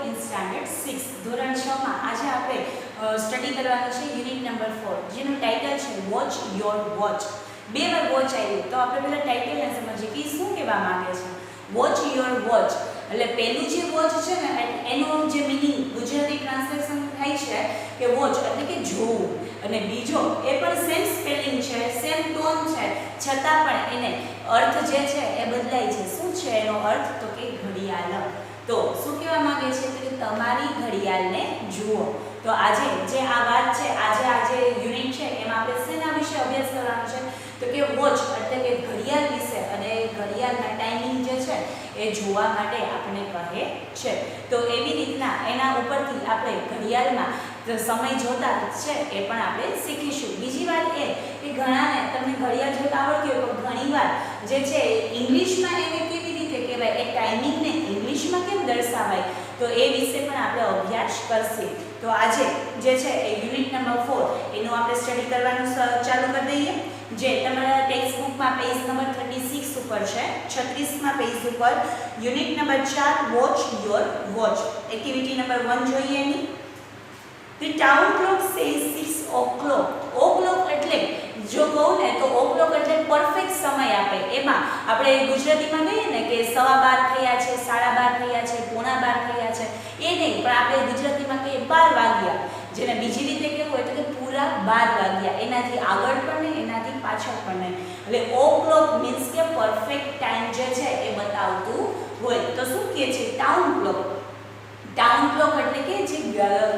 in standard 6 ધોરણ 6 માં આજે આપણે સ્ટડી કરવાનું છે યુનિટ નંબર 4 જેનું ટાઇટલ છે વોચ યોર વોચ. બે વાર વોચ આવ્યું તો આપણે પહેલા ટાઇટલને સમજીએ કે શું કહેવા માંગે છે. વોચ યોર વોચ એટલે પહેલું જે વોચ છે ને એનો જે મીનિંગ ગુજરાતી ટ્રાન્સલેશન થાય છે કે વોચ એટલે કે જોવું, અને બીજો એ પણ સેમ સ્પેલિંગ છે, સેમ ટોન છે, છતાં પણ એને અર્થ જે છે એ બદલાય છે. શું છે એનો અર્થ? તો કે ઘડિયાળ. તો શું કહેવા માંગે છે કે તમારી ઘડિયાળને જુઓ. તો આજે જે આ વાત છે, આજે યુનિટ છે એમાં આપણે શેના વિશે અભ્યાસ કરવાનો છે? તો કે વોચ એટલે કે ઘડિયાળ વિશે, અને ઘડિયાળના ટાઈમિંગ જે છે એ જોવા માટે આપણે કહે છે. તો એવી રીતના એના ઉપરથી આપણે ઘડિયાળમાં સમય જોતા છે એ પણ આપણે શીખીશું. બીજી વાત એ કે ઘણાને તમને ઘડિયાળ જોતા આવડતી હોય પણ ઘણીવાર જે છે ઇંગ્લિશમાં એને કેવી રીતે કહેવાય, એ ટાઈમિંગને ઇંગ્લિશમાં કેમ દર્શાવાય, તો એ વિશે પણ આપણે અભ્યાસ કરશું. તો આજે જે છે એ યુનિટ નંબર 4 એનું આપણે સ્ટડી કરવાનું ચાલુ કરી દઈએ. જે તમારા ટેક્સ્ટ બુકમાં પેજ નંબર 36 ઉપર છે, 36માં પેજ ઉપર unit number 4 watch your watch. Activity number 1 જોઈએ એની. The town clock says 6 o'clock. o'clock એટલે જો કહું ને તો o'clock એટલે પરફેક્ટ સમય આપે. એમાં આપણે ગુજરાતીમાં કહીએ ને કે 12:15 થયા છે, 12:30 થયા છે, 11:15 થયા છે, એ નહીં, પણ આપણે ગુજરાતીમાં કહીએ 12 વાગ્યા. જેને બીજી રીતે કહેવું હોય તો કે પૂરા 12 વાગ્યા. એનાથી આગળ પણ નહીં, એનાથી પાછળ પણ નહીં. એટલે o'clock મીન્સ કે પરફેક્ટ ટાઈમ જે છે એ બતાવતું હોય. તો શું કહે છે? Town clock. ટાઉન ક્લોક એટલે કે જે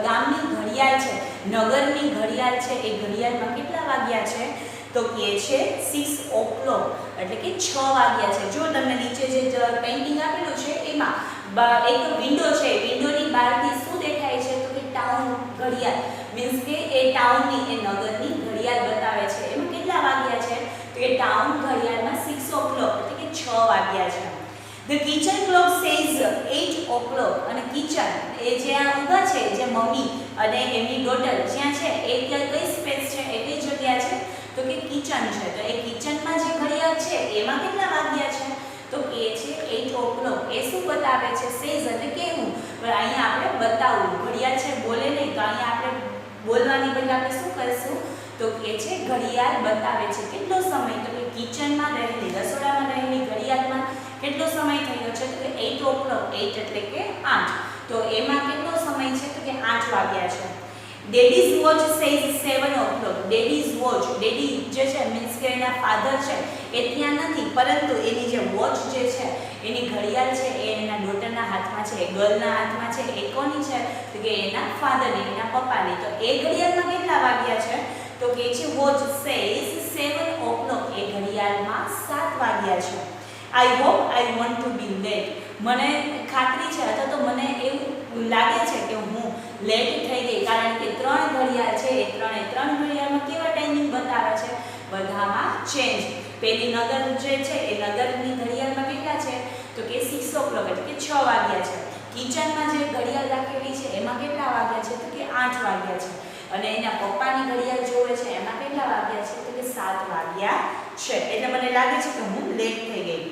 ગામની ઘડિયાળ છે, નગરની ઘડિયાળ છે, એ ઘડિયાળમાં કેટલા વાગ્યા છે? તો કહે છે 6 o'clock એટલે કે 6 વાગ્યા છે. જો તમને નીચે જે પેઇન્ટિંગ આપેલું છે એમાં એક વિન્ડો છે, વિન્ડોની બહારથી શું દેખાય છે? તો કે ટાઉન ઘડિયાળ મીન્સ કે એ ટાઉનની, એ નગરની ઘડિયાળ બતાવે છે. એમાં કેટલા વાગ્યા છે? તો કે ટાઉન ઘડિયાળમાં 6 o'clock એટલે કે 6 વાગ્યા છે. The kitchen clock says 8 o'clock. અને કિચન એ જ્યાં ઊભા છે, જે મમ્મી અને એમની ડોટર જ્યાં છે એ ત્યાં કઈ સ્પેસ છે, એ કઈ જગ્યા છે? તો કે કિચન છે. તો એ કિચનમાં જે ઘડિયાળ છે એમાં કેટલા વાગ્યા છે? તો કે છે 8 o'clock. એ શું બતાવે છે? સેઝ એટલે કહેવું, પણ અહીંયા આપણે બતાવવું. ઘડિયાળ છે બોલે નહીં, તો અહીંયા આપણે બોલવાની બદલે આપણે શું કરીશું? તો કે છે ઘડિયાળ બતાવે છે કેટલો સમય. તો કે કિચનમાં રહેલી, રસોડામાં રહેલી ઘડિયાળમાં કેટલો સમય થયો છે? તો કે 8 o'clock. 8 એટલે કે 8. તો એમાં કેટલો સમય છે? તો કે 8 વાગ્યા છે. Daddy's watch says 7 o'clock. Daddy's watch, daddy જે છે મીન્સ કે એના ફાધર છે એ ત્યાં નથી, પરંતુ એની જે વોચ જે છે, એની ઘડિયાળ છે એ એના ડોટરના હાથમાં છે, એ ગર્લના હાથમાં છે. એ કોની છે? તો કે એના ફાધરની, એના પપ્પાની. તો એ ઘડિયાળમાં કેટલા વાગ્યા છે? તો કે છે વોચ સેઝ 7 o'clock. એ ઘડિયાળમાં 7 વાગ્યા છે. I hope I want to be late. મને ખાતરી છે અથવા તો મને એવું લાગે છે કે હું લેટ થઈ ગઈ, કારણ કે 3 ઘડિયાળ છે, એ ત્રણે 3 ઘડિયાળમાં કેવા ટાઈમિંગ બતાવે છે? બધામાં ચેન્જ. પેલી નગર જે છે એ નગરની ઘડિયાળમાં કેટલા છે? તો કે 6 o'clock એટલે કે 6 વાગ્યા છે. કિચનમાં જે ઘડિયાળ રાખેલી છે એમાં કેટલા વાગ્યા છે? તો કે 8 વાગ્યા છે. અને એના પપ્પાની ઘડિયાળ જોવે છે એમાં કેટલા વાગ્યા છે? તો કે 7 વાગ્યા છે. એટલે મને લાગે છે કે હું લેટ થઈ ગઈ.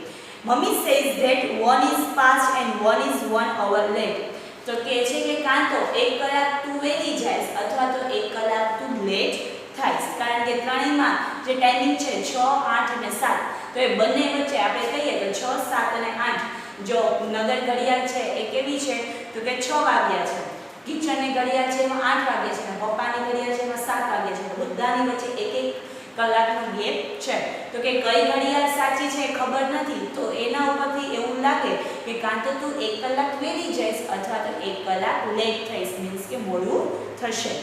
Mummy says that 1 is past and 1 is 1 hour late. તો કહે છે કે કાં તો 1 કલાક તું વહેલી જઈશ અથવા તો 1 કલાક તું લેટ થાઈશ, કારણ કે ત્રણેયમાં જે ટાઈમિંગ છે 6, 8 અને 7, તો એ બંને વચ્ચે આપણે કહીએ તો 6, 7 અને 8. જો નગર ઘડિયાળ છે એ કેવી છે? તો કે 6 વાગ્યા છે. કિચનની ઘડિયાળ છે એમાં 8 વાગ્યા છે, અને પપ્પાની ઘડિયાળ છે એમાં 7 વાગ્યા છે. તો બધાની વચ્ચે 1-1 કલાકનો ગેપ છે. તો કે કઈ ઘડિયાળ સાચી છે ખબર નથી, તો એના ઉપરથી એવું લાગે કે કાં તો તું 1 કલાક વહેલી જઈશ અથવા તો 1 કલાક લેટ થઈશ, મીન્સ કે મોડું થશે.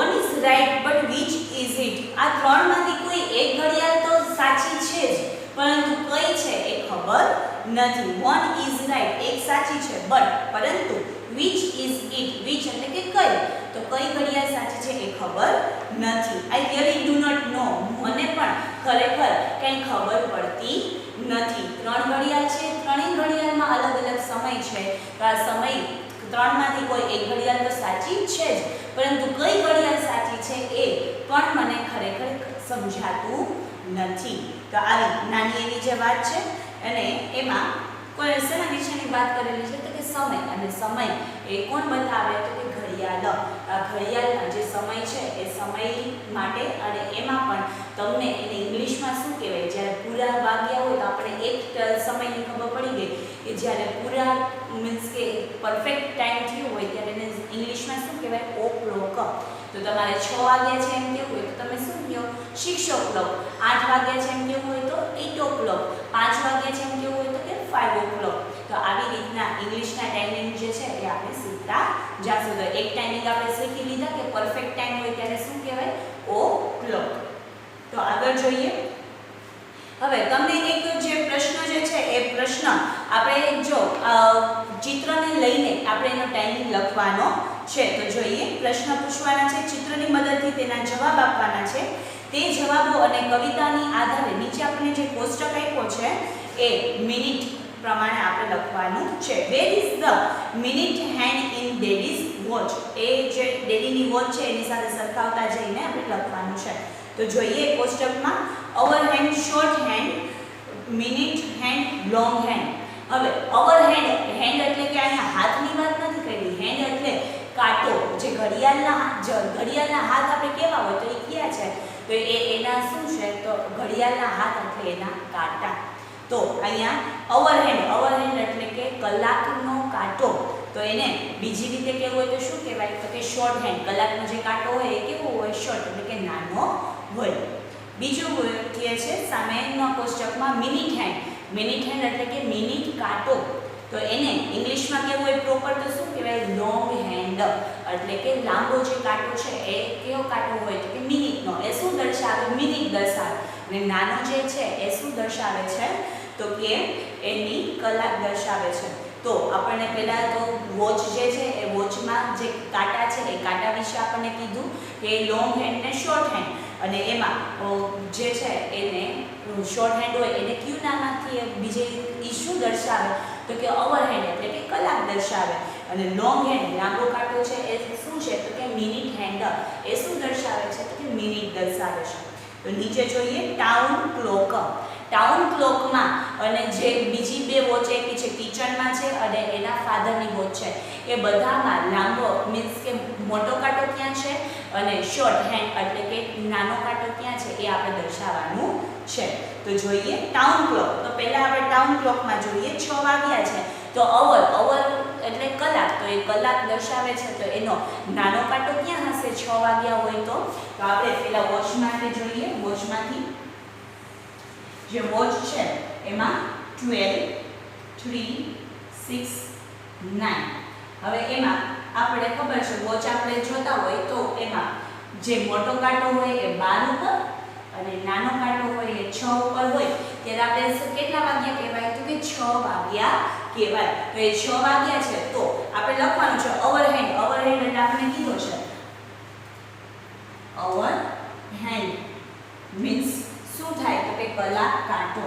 One is right but which is it? આ ત્રણમાંથી કોઈ એક ઘડિયાળ તો સાચી છે જ, પરંતુ કઈ છે એ ખબર નથી. One is right, એક સાચી છે, પરંતુ which is it? which એટલે કે કઈ, તો કઈ ઘડિયાળ સાચી છે એ ખબર નથી. I really do not know. મને પણ ખરેખર કંઈ ખબર પડતી નથી. 3 ઘડિયાળ છે, ત્રણેય ઘડિયાળમાં અલગ અલગ સમય છે. તો આ સમય ત્રણમાંથી કોઈ એક ઘડિયાળ તો સાચી છે જ, પરંતુ કઈ ઘડિયાળ સાચી છે એ પણ મને ખરેખર સમજાતું નથી. તો આવી નાની એવી જે વાત છે, અને એમાં કોઈ શેના વિશેની વાત કરેલી છે? તો કે સમય, અને સમય એ કોણ બતાવે તો કે ઘડિયાળ. આ ઘડિયાળના જે સમય છે એ સમય માટે, અને એમાં પણ તમને એને ઇંગ્લિશમાં શું કહેવાય, જ્યારે પૂરા વાગ્યા હોય તો આપણે એક સમયની ખબર પડી ગઈ કે જ્યારે પૂરા મીન્સ કે પરફેક્ટ ટાઈમ થયો હોય ત્યારે એને ઇંગ્લિશમાં શું કહેવાય, o'clock. તો તમારે 6 વાગ્યા છે એમ કેવું હોય તો તમે શું કહો, 6 o'clock. 8 વાગ્યા છે એમ કેવું હોય તો 8 o'clock. 5 વાગ્યા છે એમ કેવું હોય તો કે 5 o'clock. તો આવી રીતના ઇંગ્લિશના ટાઈમિંગ જે છે એ આપણે શીખતા જાશું. તો એક ટાઈમિંગ આપણે શીખી લીધા કે પરફેક્ટ ટાઈમ હોય ત્યારે શું કહેવાય, o'clock. તો આગળ જોઈએ. હવે તમને એક જે પ્રશ્ન જે છે એ પ્રશ્ન આપણે જો ચિત્રને લઈને આપણે એનો ટાઈમિંગ લખવાનો છે. તો જોઈએ, પ્રશ્ન પૂછવાના છે, ચિત્રની મદદથી તેના જવાબ આપવાના છે. તે જવાબો અને કવિતાની આધારે નીચે આપણે જે કોષ્ટક આપ્યો છે એ મિનિટ પ્રમાણે આપણે લખવાનું છે. Where is the minute hand in daddy's watch. એ જે ડેડીની વોચ છે એની સાથે સરખાવતા જઈને આપણે લખવાનું છે. તો જોઈએ કોષ્ટકમાં, hour hand short hand, minute hand long hand. હવે અવર હેન્ડ, હેન્ડ એટલે કે અહીંયા હાથની વાત નથી કરી, હેન્ડ એટલે કાંટો. જે ઘડિયાળના હાથ આપણે કેવા હોય તો એ કયા છે, તો એ એના શું છે, તો ઘડિયાળના હાથ એટલે એના કાંટા. તો અહીંયા અવર હેન્ડ એટલે કે કલાકનો કાંટો. તો એને બીજી રીતે કેવું હોય તો શું કહેવાય, તો કે શોર્ટ હેન્ડ. કલાકનો જે કાંટો હોય એ કેવો હોય, શોર્ટ એટલે કે નાનો હોય. બીજું કહે છે સામેના કોષ્ટકમાં મિનિટ હેન્ડ એટલે કે મિનિટ કાંટો. તો એને ઇંગ્લિશમાં કેવું હોય પ્રોપર તો શું કહેવાય, લોંગ હેન્ડ એટલે કે લાંબો જે કાંટો છે એ કેવો કાંટો હોય તો કે મિનિટનો. એ શું દર્શાવે, મિનિટ દર્શાવે. અને નાનો જે છે એ શું દર્શાવે છે તો કે એની કલાક દર્શાવે છે. તો આપણને પહેલાં તો વોચ જે છે એ વોચમાં જે કાંટા છે એ કાંટા વિશે આપણને કીધું કે લોંગ હેન્ડ ને શોર્ટ હેન્ડ. અને એમાં જે છે એને શોર્ટ હેન્ડ હોય એને ક્યુ નામથી બીજે એ શું દર્શાવે તો કે અવર હેન્ડ એટલે કે કલાક દર્શાવે. અને લોંગ હેન્ડ લાંબો કાંટો છે એ શું છે તો કે મિનિટ હેન્ડ. એ શું દર્શાવે છે તો કે મિનિટ દર્શાવે છે. તો નીચે જોઈએ ટાઉન ક્લોકમાં અને જે બીજી બે વોચ આપી છે, કિચનમાં છે અને એના ફાધરની વોચ છે, એ બધામાં લાંબો મીન્સ કે મોટો કાંટો ક્યાં છે અને શોર્ટ હેન્ડ એટલે કે નાનો કાંટો ક્યાં છે એ આપણે દર્શાવવાનું છે. તો જોઈએ ટાઉન ક્લોક. તો પહેલા આપણે ટાઉન ક્લોકમાં જોઈએ 6 વાગ્યા છે. તો અવર એટલે કલાક, તો એ કલાક દર્શાવે છે. તો એનો નાનો કાંટો ક્યાં હશે 6 વાગ્યા હોય તો આપણે પહેલા વોચ માટે જોઈએ. વોચમાંથી જે વોચ છે એમાં 12, 3, 6, 9. હવે એમાં આપણે ખબર છે વોચ આપણે જોતા હોય તો એમાં જે મોટો કાંટો હોય એ 12 ઉપર અને નાનો કાંટો હોય એ 6 ઉપર હોય. ત્યારે આપણે કેટલા વાગ્યા કહેવાય તો કે 6 વાગ્યા કહેવાય. તો એ 6 વાગ્યા છે તો આપણે લખવાનું છે અવર હેન્ડ એટલે આપણે કીધું છે અવર હેન્ડ મીન્સ શું થાય તો કે કલાક કાંટો.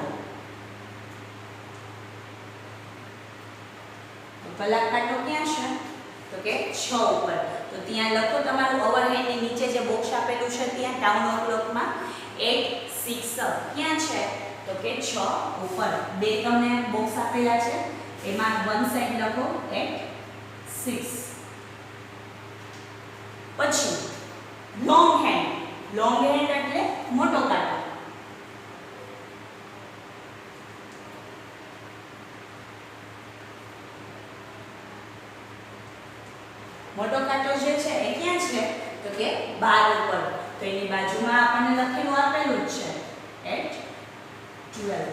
તો કલાક કાંટો ક્યાં છે તો કે 6 ઉપર. તો ત્યાં લખો તમારું અવર હેન્ડ ની નીચે જે બોક્સ આપેલું છે ત્યાં ટાઉન ક્લોકમાં 8, 6 ક્યાં છે તો કે 6 ઉપર. બે તમને બોક્સ આપેલા છે એમાં વન સાઈડ લખો 8, 6. પછી લોંગ હેન્ડ એટલે મોટો કાંટો. મોટો કાંટો જે છે એ ક્યાં છે તો કે 12 ઉપર. તો એની બાજુમાં આપણને લખેલું આપેલું જ છે 8, 12.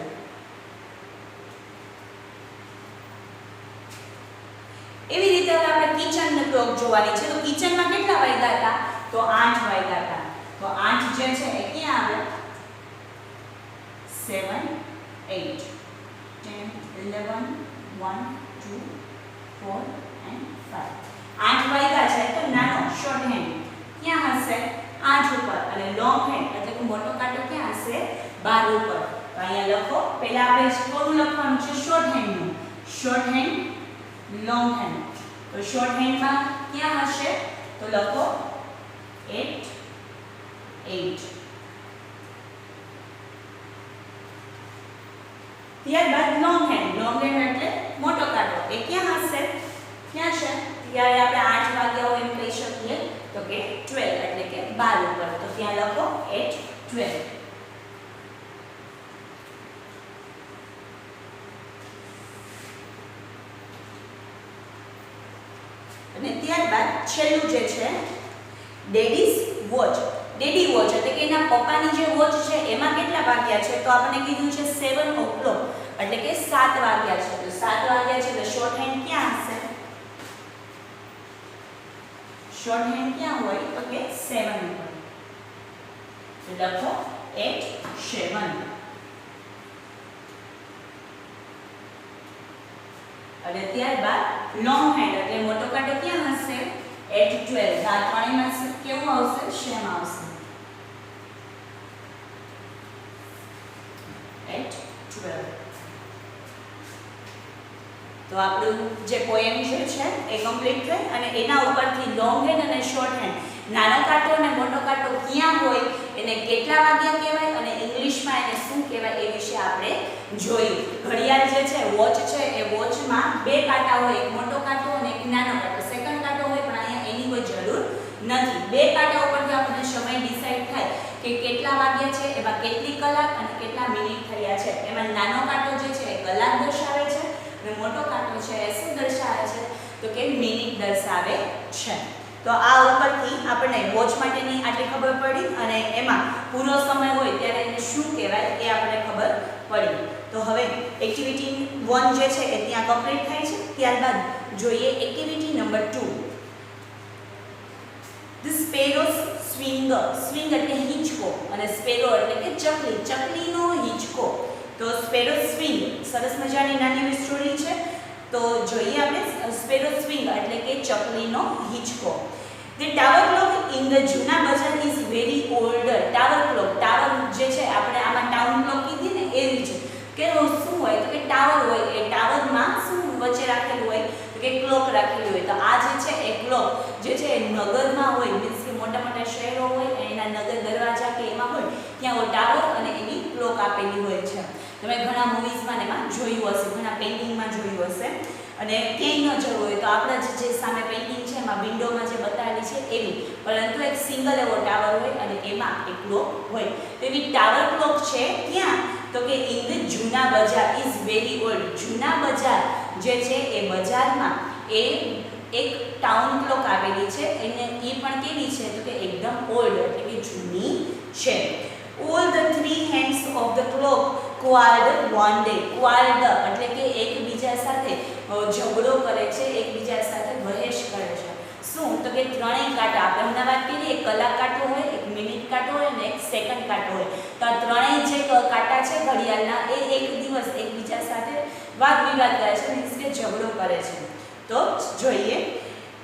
એવી રીતે હવે આપણે કિચન ક્લોક જોવાની છે. તો કિચનમાં કેટલા વાગ્યા હતા તો 8 વાગ્યા હતા. તો 8 જે છે એ ક્યાં આવે 7, 8, 10, 11, 1, 2, 4 and 5. 8 વાગ્યા છે તો નાનો શોર્ટ હેન્ડ ક્યાં હશે 8 ઉપર અને લોંગ હેન્ડ એટલે કે મોટો કાંટો ક્યાં હશે 12 ઉપર. તો અહીંયા લખો. પહેલા આપણે કોનું લખવાનું છે શોર્ટ હેન્ડનું. Short hand, long hand. તો શોર્ટ હેન્ડમાં ક્યાં હશે તો લખો 8, 8. ત્યારબાદ લોંગ હેન્ડ એટલે મોટો કાંટો એ ક્યાં હશે ત્યારે આપણે 8 વાગ્યા હોય એમ કહી શકીએ તો કે 12 એટલે કે 12 ઉપર. તો ત્યાં લખો at 12. અને ત્યારબાદ છેલ્લું જે છે ડેડીઝ વોચ. ડેડી વોચ એટલે કે એના પપ્પાની જે વોચ છે એમાં કેટલા વાગ્યા છે? તો આપણે કીધું છે 7 o'clock એટલે કે 7 વાગ્યા છે. તો 7 વાગ્યા છે તો શોર્ટ હેન્ડ ક્યાં હશે? શોર્ટ હેન્ડ ક્યાં હોય? તો કે 7 ઉપર. તો લખો at 7. અને ત્યારબાદ લોંગ હેન્ડ એટલે મોટો કાંટો ક્યાં હશે? at 12. આ ત્રણેયમાં કેવું આવશે? સેમ આવશે. at 12. તો આપણું જે પોએમ છે એ કમ્પ્લીટ થઈ અને એના ઉપરથી લોંગ હેન્ડ અને શોર્ટ હેન્ડ, નાનો કાંટો અને મોટો કાંટો ક્યાં હોય, એને કેટલા વાગ્યા કહેવાય અને ઇંગ્લિશમાં એને શું કહેવાય એ વિશે આપણે જોયું. ઘડિયાળ જે છે વોચ છે એ વોચમાં બે કાંટા હોય, એક મોટો કાંટો અને એક નાનો કાંટો. સેકન્ડ કાંટો હોય પણ અહીંયા એની કોઈ જરૂર નથી. બે કાંટા ઉપરથી આપણને સમય ડિસાઈડ થાય કે કેટલા વાગ્યા છે, એમાં કેટલી કલાક અને કેટલા મિનિટ થયા છે. એમાં નાનો કાંટો જે છે એ કલાક દર્શાવે છે અને મોટો કાંટો છે એ શું દર્શાવે છે? તો કે મિનિટ દર્શાવે છે. તો આ ઉપરથી આપણને વોચ માટેની આટલી ખબર પડી અને એમાં પૂરો સમય હોય ત્યારે એને શું કહેવાય એ આપણે ખબર પડી. તો હવે એક્ટિવિટી 1 જે છે એ ત્યાં કમ્પ્લીટ થાય છે. ત્યારબાદ જોઈએ activity number 2. The sparrows swing. Swing એટલે હિંચકો અને સ્પેરો એટલે કે ચકલી, ચકલીનો હિંચકો. તો સ્પેરો સ્વિંગ સરસ મજાની નાની એવી સ્ટોરી છે. તો જોઈએ આપણે સ્પેરો સ્વિંગ એટલે કે ચકલીનો હિંચકો. The tower clock in the જૂના બજાર is very old. Tower clock, tower જે છે આપણે આમાં ટાઉન ક્લોક કીધી ને એવી છે કે શું હોય તો કે ટાવર હોય, એ ટાવરમાં શું વચ્ચે રાખેલું હોય તો કે ક્લોક રાખેલી હોય. તો આ જે છે એ ક્લોક જે છે એ નગરમાં હોય, મીન્સ કે મોટા મોટા શહેરો હોય એના નગર દરવાજા કે એમાં હોય ત્યાં ટાવર અને એની ક્લોક આપેલી હોય છે. તમે ઘણા મૂવીઝમાં એમાં જોયું હશે, ઘણા પેઇન્ટિંગમાં જોયું હશે. અને ક્યાંય ન જવું હોય તો આપણા જે સામે પેઇન્ટિંગ છે એમાં વિન્ડોમાં જે બતાવેલી છે એવી, પરંતુ એક સિંગલ એવો ટાવર હોય અને એમાં એક ક્લોક હોય. તો એવી ટાવર ક્લોક છે ક્યાં? તો કે ઇન ધ જૂના બજાર ઇઝ વેરી ઓલ્ડ. જૂના બજાર જે છે એ બજારમાં એ એક ટાઉન ક્લોક આવેલી છે. એને એ પણ કેવી છે તો કે એકદમ ઓલ્ડ એટલે કે જૂની છે. All the three hands of the clock quarreled one day. Quarreled એટલે કે એકબીજા સાથે ઝઘડો કરે છે, એકબીજા સાથે બહેસ કરે છે. શું? તો કે ત્રણેય કાંટા, આપણે હમણાં વાત કરી, એક કલાક કાંટો હોય, એક મિનિટ કાંટો હોય અને એક સેકન્ડ કાંટો હોય. તો આ ત્રણેય જે કાંટા છે ઘડિયાળના એ એક દિવસ એકબીજા સાથે વાદ વિવાદ કરે છે, મીન્સ કે ઝઘડો કરે છે. તો જોઈએ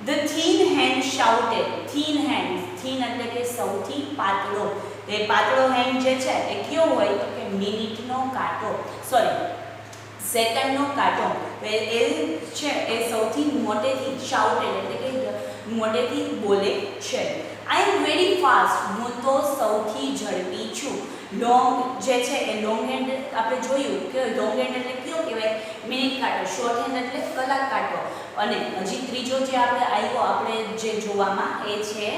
The thin hand shouted. Thin hand, thin એટલે કે સૌથી પાતળો. એ પાતળો હેન્ડ જે છે એ કયો હોય તો કે મિનિટનો કાંટો, સોરી સેકન્ડનો કાંટો. એ છે એ સૌથી મોટેથી શાઉટેડ એટલે કે મોટેથી બોલે છે. આઈ એમ વેરી ફાસ્ટ. હું તો સૌથી ઝડપી છું. લોંગ જે છે એ લોંગ હેન્ડ આપણે જોયું કે લોંગ હેન્ડ એટલે કયો કહેવાય? મિનિટ કાંટો. શોર્ટ હેન્ડ એટલે કલાક કાંટો. અને હજી ત્રીજો જે આપણે આવ્યો આપણે જે જોવામાં એ છે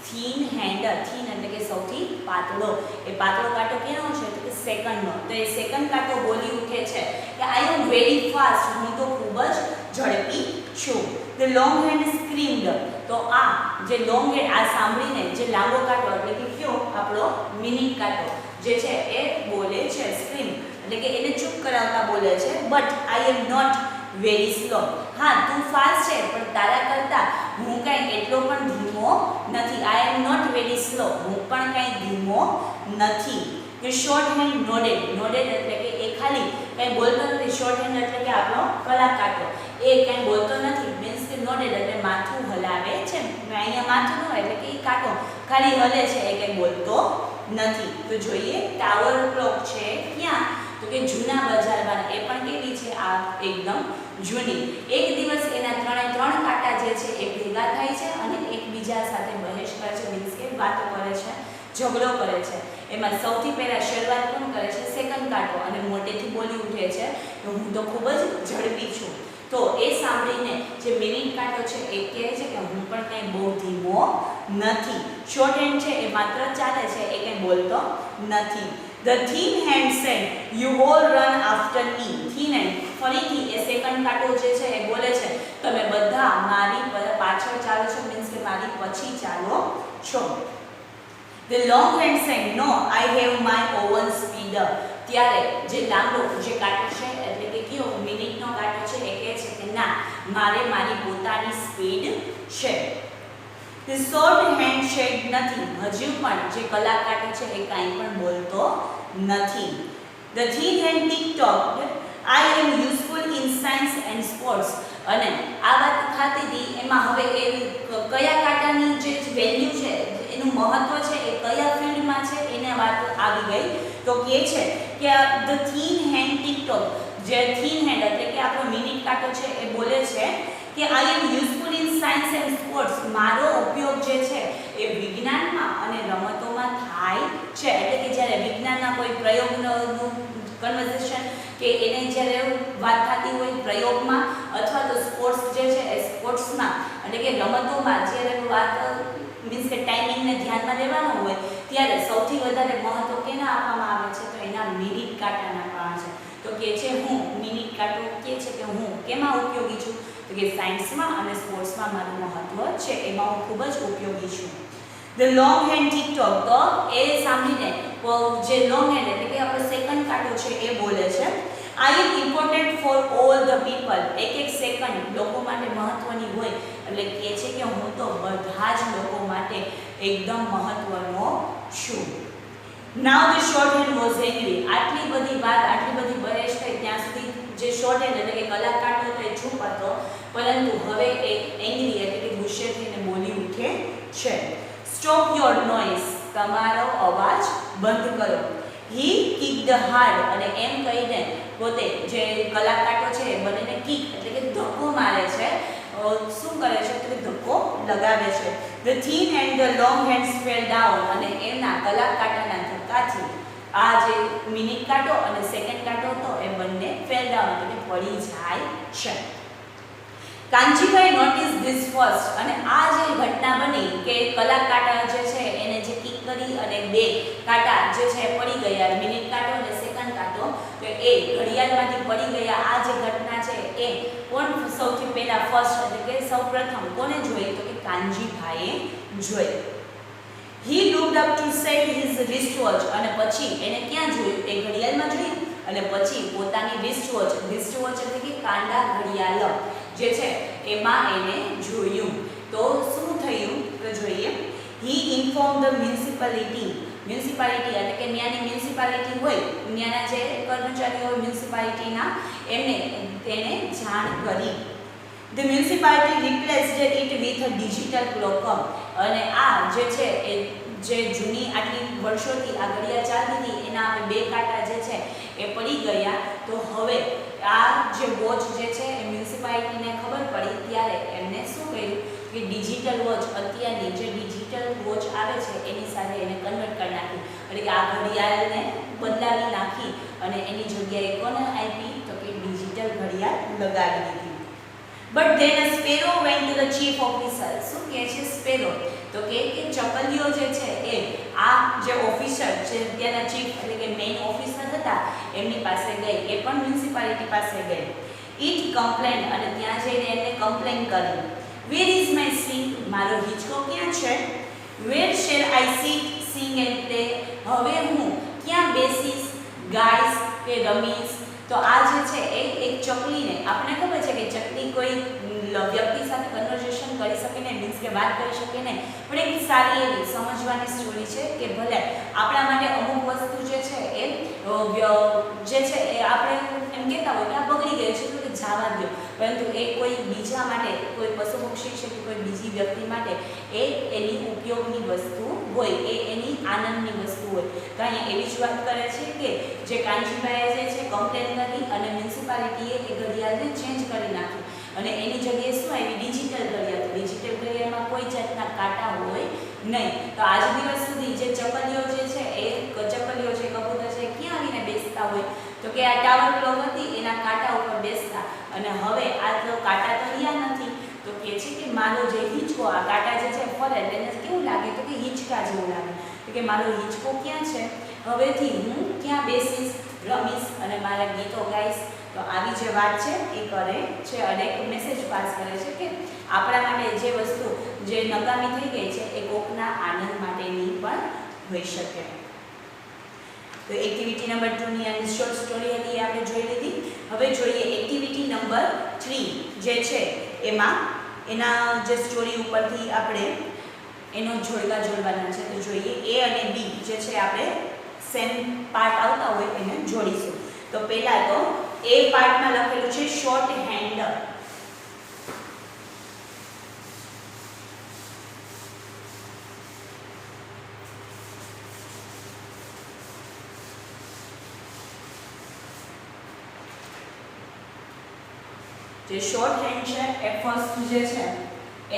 થીન હેન્ડ. થીન એટલે કે સૌથી પાતળો. એ પાતળો કાંટો કેનો છે તો કે સેકન્ડનો. તો એ સેકન્ડ કાંટો બોલી ઉઠે છે કે આઈ એમ વેરી ફાસ્ટ. હું તો ખૂબ જ ઝડપી છું. The long hand screamed. તો આ જે લોંગ હેન્ડ આ સાંભળીને જે લાંબો કાંટો એટલે કે કયો આપણો મિનિટ કાંટો જે છે એ બોલે છે સ્ક્રીમ એટલે કે એને ચૂપ કરાવતા બોલે છે. But I am not very slow. હા તું ફાસ્ટ છે પણ તારા કરતાં હું કાંઈ એટલો પણ ધીમો નથી. આઈ એમ નોટ વેરી સ્લો. હું પણ કાંઈ ધીમો નથી. કે શોર્ટ હેન્ડ નોડેડ. નોડેડ એટલે કે એ ખાલી કંઈ બોલતો નથી. શોર્ટ હેન્ડ એટલે કે આપણો કલાક કાંટો એ કંઈ બોલતો નથી, મીન્સ કે નોડેડ એટલે માથું હલાવે છે. અહીંયા માથું ન હોય એટલે કે એ કાંટો ખાલી હલે છે, એ કંઈ બોલતો નથી. તો જોઈએ ટાવર ક્લોક છે ક્યાં તો કે જૂના બજારમાં. એ પણ કેવી છે? આ એકદમ જૂની. એક દિવસ એના ત્રણ કાંટા જે છે એ ભેગા થાય છે અને એકબીજા સાથે બહેસ કરે છે, મીન્સ કે વાતો કરે છે, ઝઘડો કરે છે. એમાં સૌથી પહેલા શરૂઆત કોણ કરે છે? સેકન્ડ કાંટો. અને મોટેથી બોલી ઉઠે છે કે હું તો ખૂબ જ ઝડપી છું. તો એ સાંભળીને જે મિનિટ કાંટો છે એ કહે છે કે હું પણ કંઈ બહુ ધીમો નથી. શોર્ટ હેન્ડ છે એ માત્ર ચાલે છે, એ કંઈ બોલતો નથી. The thin hand said, "You all run after me." Thin hand ફરીથી એ સેકન્ડ કાંટો જે છે એ બોલે છે, તમે બધા મારી પાછળ ચાલો છો, મીન્સ કે મારી પછી ચાલો છો. The long hand said, "No, I have my own speed." ત્યારે જે લાંબો જે કાંટો છે એટલે કે કયો મિનિટનો કાંટો છે એ કહે છે કે ના, મારે મારી પોતાની સ્પીડ છે. The short hand said nothing. હજુ પણ જે કલાક કાંટો છે એ કાંઈ પણ બોલતો નથી. The thin hand tick-tocked, "I am useful in science and sports." અને આ વાત થતી હતી એમાં હવે એ કયા કાંટાની જે વેલ્યુ છે એનું મહત્વ છે એ કયા ફિલ્ડમાં છે એને વાત આવી ગઈ. તો કહે છે કે the thin hand tick-tocked, જે thin hand એટલે કે આપણો મિનિટ કાંટો છે એ બોલે છે કે I am useful in science and sports. મારો ઉપયોગ જે છે એ વિજ્ઞાનમાં અને રમતોમાં થાય છે. એટલે કે જ્યારે વિજ્ઞાનના કોઈ પ્રયોગનું કન્વર્ઝેશન કે એને જ્યારે વાત થતી હોય પ્રયોગમાં અથવા તો સ્પોર્ટ્સ જે છે એ સ્પોર્ટ્સમાં એટલે કે રમતોમાં જ્યારે વાત મીન્સ કે ટાઈમિંગને ધ્યાનમાં લેવાનું હોય ત્યારે સૌથી વધારે મહત્વ કેના આપવામાં આવે છે તો એના મિનિટ કાંટાના આપવામાં છે. તો કે છે હું મિનિટ કાંટો કે છે કે હું કેમાં ઉપયોગી છું તો કે સાયન્સમાં અને સ્પોર્ટ્સમાં મારું મહત્વ છે, એમાં હું ખૂબ જ ઉપયોગી છું. The long hand tick-tock, તો એ સાંભળીને જે લોંગ હેન્ડ એટલે કે આપણો સેકન્ડ કાંટો છે એ બોલે છે I am important for all the people. એક એક સેકન્ડ લોકો માટે મહત્વની હોય એટલે કહે છે કે હું તો બધા જ લોકો માટે એકદમ મહત્વનો છું. Now the short hand was angry. આટલી બધી વાત આટલી બધી બહેસ થઈ ત્યાં સુધી જે શોર્ટ હેન્ડ એટલે કે કલાક કાંટો હતો એ ચૂપ હતો, પરંતુ હવે એ એંગ્રી એટલે કે ગુસ્સે થઈને બોલી ઉઠે છે. Stop your noise. તમારો અવાજ બંધ કરો. He kicked hard. અને એમ કહીને પોતે જે કલાક કાંટો છે એ બંનેને કિક એટલે કે ધક્કો મારે છે. શું કરે છે તો ધક્કો લગાવે છે. The thin and the long hands fell down. અને એમના કલાક કાંટાના ધક્કાથી આ જે મિનિટ કાંટો અને સેકન્ડ કાંટો હતો એ બંને ફેલ ડાઉન એટલે કે પડી જાય છે. Kanjibhai notice this first. અને આ જે ઘટના બની કે કલાક કાંટા જે છે એને જે કિક કરી અને બે કાંટા જે છે પડી ગયા, મિનિટ કાંટો અને સેકન્ડ કાંટો, તો એ ઘડિયાળમાંથી પડી ગયા. આ જે ઘટના છે એ કોણ સૌથી પહેલા ફર્સ્ટ એટલે કે સૌપ્રથમ કોને જોઈ તો કે કાનજીભાઈએ જોઈ. He looked up to set his wristwatch. અને પછી એને ક્યાં જોયું એ ઘડિયાળમાં જોયું અને પછી પોતાની wristwatch એટલે કે કાંડા ઘડિયાળ જે છે એમાં એને જોયું. તો શું થયું તો જોઈએ. He informed the municipality એટલે કે ત્યાંની મ્યુનિસિપાલિટી હોય, ત્યાંના જે કર્મચારીઓ હોય મ્યુનિસિપાલિટીના તેને જાણ કરી. The municipality replaced it with a digital clock. અને આ જે છે એ જે જૂની આટલી વર્ષોથી આ ઘડિયાળ ચાલતી હતી એના બે કાંટા જે છે એ પડી ગયા. તો હવે આ જે વોચ જે છે એ મ્યુનિસિપાલિટીને ખબર પડી ત્યારે એમને શું કર્યું કે ડિજિટલ વોચ, અત્યારની જે ડિજિટલ વોચ આવે છે એની સાથે એને કન્વર્ટ કરી નાખી. એટલે કે આ ઘડિયાળને બદલાવી નાખી અને એની જગ્યાએ કોને આપી તો કે ડિજિટલ ઘડિયાળ લગાવી દીધી. But then a sparrow went to the chief officer. શું કહે છે સ્પેરો તો કે ચકલીઓ જે છે એ આ જે ઓફિસર છે ત્યાંના ચીફ એટલે કે મેઇન ઓફિસર હતા એમની પાસે ગઈ, એ પણ મ્યુનિસિપાલિટી પાસે ગઈ. It complained. અને ત્યાં જઈને એમને કમ્પ્લેન કરી. Where is my seat? મારો હિંચકો ક્યાં છે? Where shall I sit, sing and play? હવે હું ક્યાં બેસીશ, ગાઈશ કે રમીશ? તો આ જે છે એ એક ચકલીને આપણને ખબર છે કે ચકલી કોઈ વ્યક્તિ સાથે કન્વર્ઝેશન કરી શકે ને, મીન્સ કે વાત કરી શકે ને, પણ એક સારી એવી સમજવાની સ્ટોરી છે કે ભલે આપણા માટે અમુક વસ્તુ જે છે એ આપણે એમ કહેતા હોય કે આ બગડી ગયું છે તો કે જવા દો, પરંતુ એ કોઈ બીજા માટે, કોઈ પશુ પક્ષી છે કે કોઈ બીજી વ્યક્તિ માટે એ એની ઉપયોગની વસ્તુ હોય, એ એની આનંદની વસ્તુ હોય. તો અહીંયા એવી જ વાત કરે છે કે જે કાનજીભાઈએ જે છે કમ્પ્લેન કરી અને મ્યુનિસિપાલિટીએ એ ઘડિયાળને ચેન્જ કરી નાખી અને એની જગ્યાએ શું આવી ડિજિટલ ઘડિયાળ. ડિજિટલ ઘડિયાળમાં કોઈ જાતના કાંટા હોય નહીં. તો આજ દિવસ સુધી જે ચકલીઓ જે છે એ ચકલીઓ છે, કબૂતર છે, ક્યાં આવીને બેસતા હોય તો કે આ ટાવર ક્લોક હતી એના કાંટા ઉપર બેસતા અને હવે આ તો કાંટા તો રહ્યા નથી, તો કહે છે કે મારો જે હિંચકો, આ કાંટા જે છે ફરે તેને કેવું લાગે, તો કે હિંચકા જેવું લાગે, તો કે મારો હિંચકો ક્યાં છે, હવેથી હું ક્યાં બેસીશ, રમીશ અને મારા ગીતો ગાઈશ. તો આવી જે વાત છે એ કરે છે અને એક મેસેજ પાસ કરે છે કે આપણા માટે જે વસ્તુ જે નકામી થઈ ગઈ છે એ કોકના આનંદ માટેની પણ હોઈ શકે. તો એક્ટિવિટી નંબર 2 ની આ શોર્ટ સ્ટોરી હતી આપણે જોઈ લીધી. હવે જોઈએ એક્ટિવિટી નંબર 3 જે છે એમાં એના જે સ્ટોરી ઉપરથી આપણે એનો જોડકા જોડવાના છે. તો જોઈએ એ અને બી જે છે આપણે સેમ પાર્ટ આવતા હોય એને જોડીશું. તો પહેલા તો એ પાર્ટમાં લખેલું છે શોર્ટ હેન્ડ. જે શોર્ટ હેન્ડ છે એ ફર્સ્ટ જે છે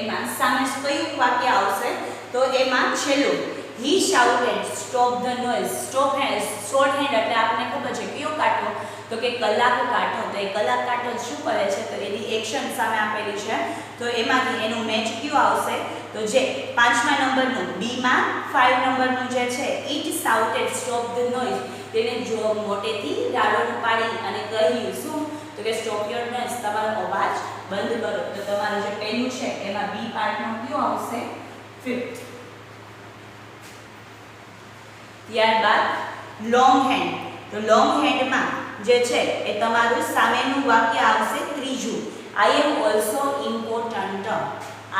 એમાં સામે કયું વાક્ય આવશે, તો એમાં છેલ્લું he shouted stop the noise. Stop hand, short hand એટલે આપણને ખબર છે કયો કાંટો, તો કે કલાક કાંટો. તો એ કલાક કાંટો શું કરે છે, તો એની એક્શન સામે આપેલી છે, તો એમાંથી એનું મેચ કયું આવશે, તો જે 5મા નંબરનું બી માં 5 નંબરનું જે છે it shouted stop the noise, તેને જો મોટેથી રાડો પાડી અને કહ્યું શું, તો કે સ્ટોપ યોર નોઇઝ, તમારો અવાજ બંધ કરો. તો તમારું જે પહેલું છે એમાં બી પાર્ટમાં કયો આવશે, 5th. ત્યારબાદ લોંગ હેન્ડ. તો લોંગ હેન્ડમાં જે છે એ તમારું સામેનું વાક્ય આવશે ત્રીજું, I am also important.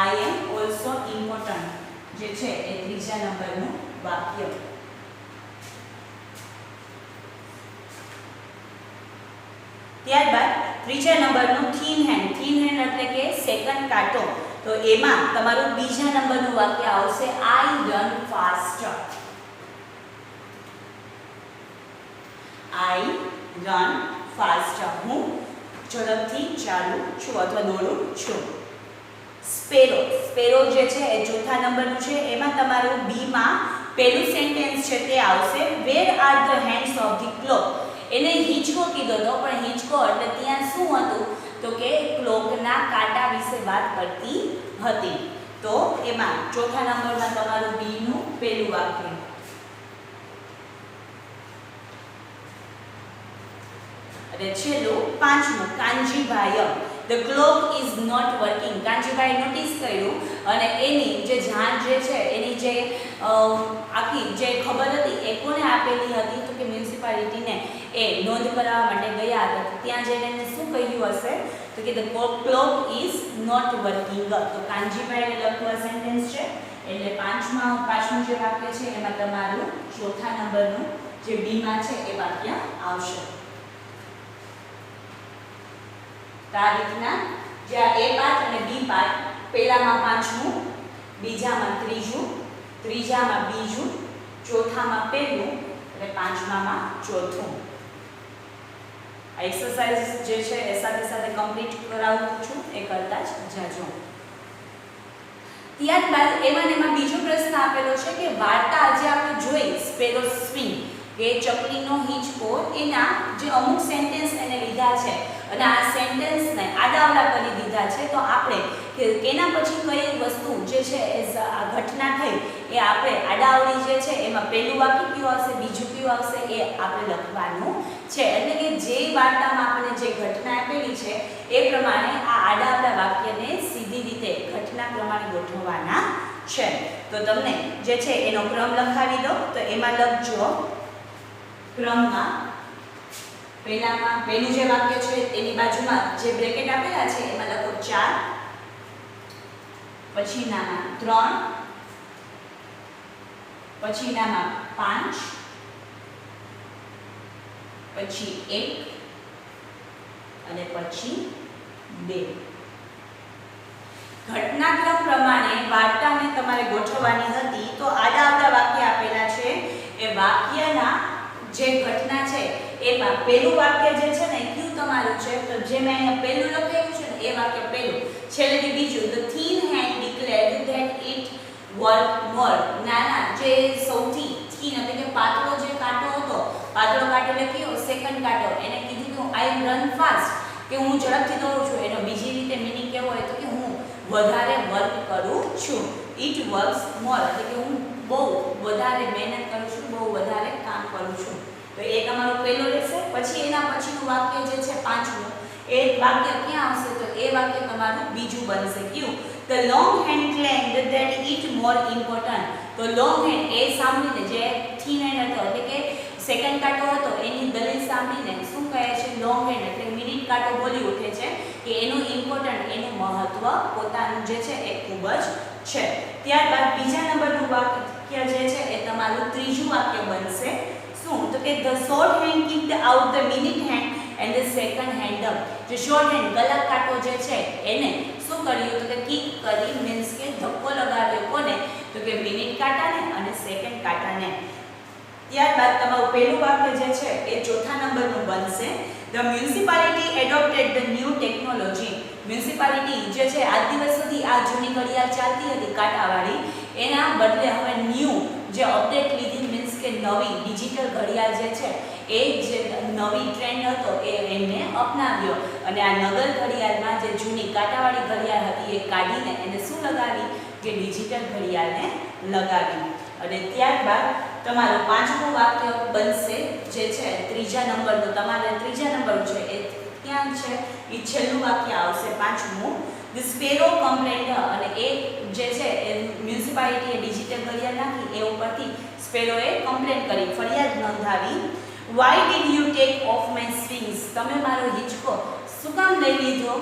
I am also important જે છે એ ત્રીજા નંબરનું વાક્ય. ત્યારબાદ ત્રીજા નંબરનું થીન હેન્ડ. થીન હેન્ડ એટલે કે સેકન્ડ કાંટો. તો એમાં તમારું બીજા નંબરનું વાક્ય આવશે I run fast. I run fast, હું ઝડપથી ચાલું છું અથવા દોડું છું. સ્પેરો. સ્પેરો જે છે એ ચોથા નંબરનું છે, એમાં તમારું બી માં પહેલું સેન્ટેન્સ છે તે આવશે where are the hands of the clock. એને હિંચકો કીધો હતો, પણ હિંચકો એટલે ત્યાં શું હતું, તો કે ક્લોકના કાંટા વિશે વાત કરતી હતી. તો એમાં ચોથા નંબરમાં તમારું બી નું પહેલું વાક્ય. અને છેલ્લું પાંચમું Kanjibhai. The clock is not working. Kanjibhai notice કર્યું અને એની જે જાણ જે છે એની જે આખી જે ખબર હતી એ કોને આપેલી હતી, તો કે મ્યુનિસિપાલિટીને એ નોંધ કરાવવા માટે ગયા હતા. ત્યાં જઈને એને શું કહ્યું હશે, તો કે the clock is not working. તો કાનજીભાઈને લખવા સેન્ટેન્સ છે એટલે પાંચમું જે વાક્ય છે એમાં તમારું ચોથા નંબરનું જે બી માં છે એ વાક્ય આવશે. તો આ રીતના જ્યાં એ પાર્ટ અને બી પાર્ટ, પહેલામાં પાંચમું, બીજામાં ત્રીજું, ત્રીજામાં બીજું, ચોથામાં પહેલું અને પાંચમામાં ચોથું. આ એક્સરસાઇઝ જે છે એ સાથે સાથે કમ્પ્લીટ કરાવું છું, એ કરતા જ જાજો. ત્યારબાદ એમાં બીજો પ્રશ્ન આપેલો છે કે વાર્તા આજે આપણે જોઈ સ્પેરો સ્વિંગ કે ચકલીનો હિંચકો, એના જે અમુક સેન્ટેન્સ એને લીધા છે અને આ સેન્ટેન્સને આડાઅવળા કરી દીધા છે. તો આપણે કે એના પછી કઈ વસ્તુ જે છે એ આ ઘટના થઈ એ આપણે આડાઅવળી જે છે એમાં પહેલું વાક્ય કયું આવશે, બીજું કયું આવશે, એ આપણે લખવાનું છે. એટલે કે જે વાર્તામાં આપણે જે ઘટના આપેલી છે એ પ્રમાણે આ આડાઅવળા વાક્યને સીધી રીતે ઘટના પ્રમાણે ગોઠવવાના છે. તો તમને જે છે એનો ક્રમ લખાવી દો. તો એમાં લખજો ક્રમમાં પહેલું જે વાક્ય છે એની બાજુમાં જે બ્રેકેટ આપેલા છે એમાં લખો 4, પછીનામાં 3, પછીનામાં 5, પછી 1 અને પછી 2. ઘટનાક્રમ પ્રમાણે વાર્તાને તમારે ગોઠવવાની હતી. તો આડા વાક્ય આપેલા છે એ વાક્યના જે ઘટના છે એમાં પહેલું વાક્ય જે છે ને કયું તમારું છે, તો જે મેં અહીંયા પહેલું લખાવ્યું છે ને એ વાક્ય પહેલું, છેલ્લેથી બીજું. The thin hand declared that it work more. નાના જે સૌથી થીન એટલે કે પાતળો જે કાંટો હતો, પાતળો કાંટો એટલે કયો, સેકન્ડ કાંટો, એને કીધું કે આઈ રન ફાસ્ટ, કે હું ઝડપથી દોડું છું એનો બીજી રીતે મિનિંગ કેવો હોય તો કે હું વધારે વર્ક કરું છું. ઇટ વર્ક્સ મોર એટલે કે હું બહુ વધારે મહેનત કરું છું, બહુ વધારે કામ કરું છું. તો એ તમારો પહેલો રહેશે. પછી એના પછીનું વાક્ય જે છે પાંચમું, એ વાક્ય ક્યાં આવશે તો એ વાક્ય તમારું બીજું બનશે. કયું? The long hand claimed that it more important. તો લોંગ હેન્ડ એ સાંભળીને જે થીન હેન્ડ હતો એટલે કે સેકન્ડ કાંટો હતો એની દલીલ સાંભળીને શું કહે છે? લોંગ હેન્ડ એટલે મિનિટ કાંટો બોલી ઉઠે છે કે એનું ઇમ્પોર્ટન્ટ, એનું મહત્વ પોતાનું જે છે એ ખૂબ જ છે. ત્યારબાદ બીજા નંબરનું વાક્ય જે છે એ તમારું ત્રીજું વાક્ય બનશે. શું? તો કે the short hand kicked out the minute hand and the second hand up. જે શોર્ટ હેન્ડ કલાક કાંટો જે છે એને શું કર્યું તો કે કિક કરી, મીન્સ કે ધક્કો લગાવ્યો. કોને? તો કે મિનિટ કાંટાને અને સેકન્ડ કાંટાને. ત્યારબાદ તમારું પહેલું વાક્ય જે છે એ ચોથા નંબરનું બનશે. The municipality adopted the new technology. Municipality જે છે આજ દિવસ સુધી આ જૂની ઘડિયાળ ચાલતી હતી કાંટાવાળી, એના બદલે હવે ન્યૂ જે અપડેટ લીધી, મીન્સ કે નવી ડિજિટલ ઘડિયાળ જે છે એ જે નવી ટ્રેન્ડ હતો એ એમને અપનાવ્યો અને આ નગર ઘડિયાળમાં જે જૂની કાંટાવાળી ઘડિયાળ હતી એ કાઢીને એને શું લગાવી કે ડિજિટલ ઘડિયાળને લગાવી. અને ત્યારબાદ તમારું પાંચમું વાક્ય બનશે જે છે ત્રીજા નંબરનું. તમારે ત્રીજા નંબર છે એ ક્યાં છે? એ છેલ્લું વાક્ય આવશે પાંચમું. The sparrow complained અને એ જે છે એ મ્યુનિસિપાલિટીએ ડિજિટલ ઘડિયાળ નાખી એ ઉપરથી સ્પેરોએ કમ્પ્લેન કરી, ફરિયાદ નોંધાવી. Why did you take off my strings? તમે મારો હિંચકો શું કામ લઈ લીધો?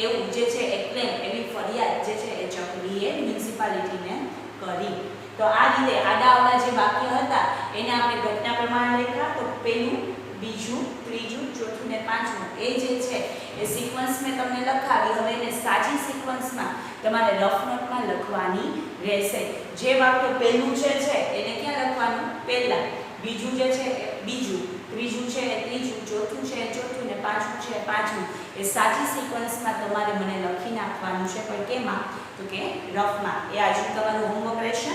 એવું જે છે એ ક્લેમ, એવી ફરિયાદ જે છે એ ચકલીએ મ્યુનિસિપાલિટીને કરી. તો આ રીતે આડાઅવળા જે વાક્ય હતા એને આપણે ઘટના પ્રમાણે લખ્યા. તો પહેલું, બીજું, ત્રીજું, ચોથું ને પાંચમું એ જે છે એ સિક્વન્સ મેં તમને લખાવી. હવે એને સાચી સિક્વન્સમાં તમારે રફ નોટમાં લખવાની રહેશે. જે વાક્ય પહેલું જે છે એને ક્યાં લખવાનું? પહેલા. બીજું જે છે એ બીજું, ત્રીજું છે એ ત્રીજું, ચોથું છે એ ચોથું ને પાંચમું છે એ પાંચમું. એ સાચી સિક્વન્સમાં તમારે મને લખી નાખવાનું છે. પણ કેમાં? તો કે રફમાં. એ આજનું તમારું હોમવર્ક રહેશે.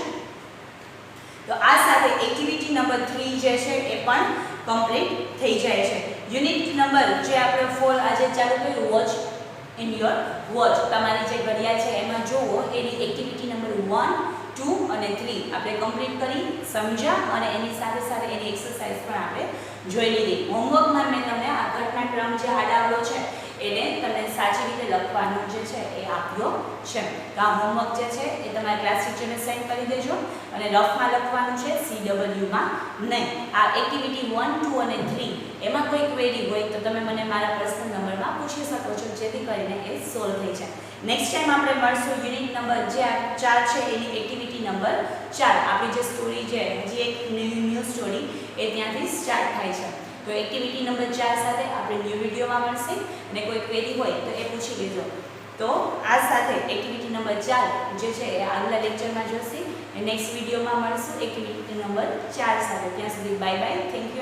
તો આ સાથે એક્ટિવિટી નંબર 3 જે છે એ પણ કમ્પ્લીટ થઈ જાય છે. યુનિટ નંબર જે આપણે 4 આજે ચાલુ કર્યું, વોચ ઇન યોર વોચ, તમારી જે ઘડિયાળ છે એમાં જોવો, એની એક્ટિવિટી નંબર 1, 2 અને 3 આપણે કમ્પ્લીટ કરી, સમજ્યા અને એની સાથે સાથે એની એક્સરસાઇઝ પણ આપણે જોઈ લીધી. હોમવર્કમાં મેં તમને આ ઘટનાક્રમ જે આડાવડો છે એને તમને સાચી રીતે લખવાનો જે છે એ આપ્યો છે. તો આ હોમવર્ક જે છે એ તમારા ક્લાસ ટીચરને સેન્ડ કરી દેજો અને રફમાં લખવાનું છે, CW માં નહીં. આ એક્ટિવિટી 1, 2 અને 3 એમાં કોઈ ક્વેરી હોય તો તમે મને મારા પર્સનલ નંબરમાં પૂછી શકો છો, જેથી કરીને એ સોલ્વ થઈ જાય. નેક્સ્ટ ટાઈમ આપણે મળશું યુનિટ નંબર જે 4 છે એની એક્ટિવિટી નંબર 4. આપણી જે સ્ટોરી છે હજી એક ન્યૂ સ્ટોરી એ ત્યાંથી સ્ટાર્ટ થાય છે. તો એક્ટિવિટી નંબર 4 સાથે આપણે ન્યૂ વિડીયોમાં મળશે અને કોઈ ક્વેરી હોય તો એ પૂછી લેજો. તો આ સાથે એક્ટિવિટી નંબર 4 જે છે એ આગલા લેક્ચરમાં જોશે. નેક્સ્ટ વિડીયોમાં મળશું એક્ટિવિટી નંબર 4 સાથે. ત્યાં સુધી બાય બાય, થેન્ક યુ.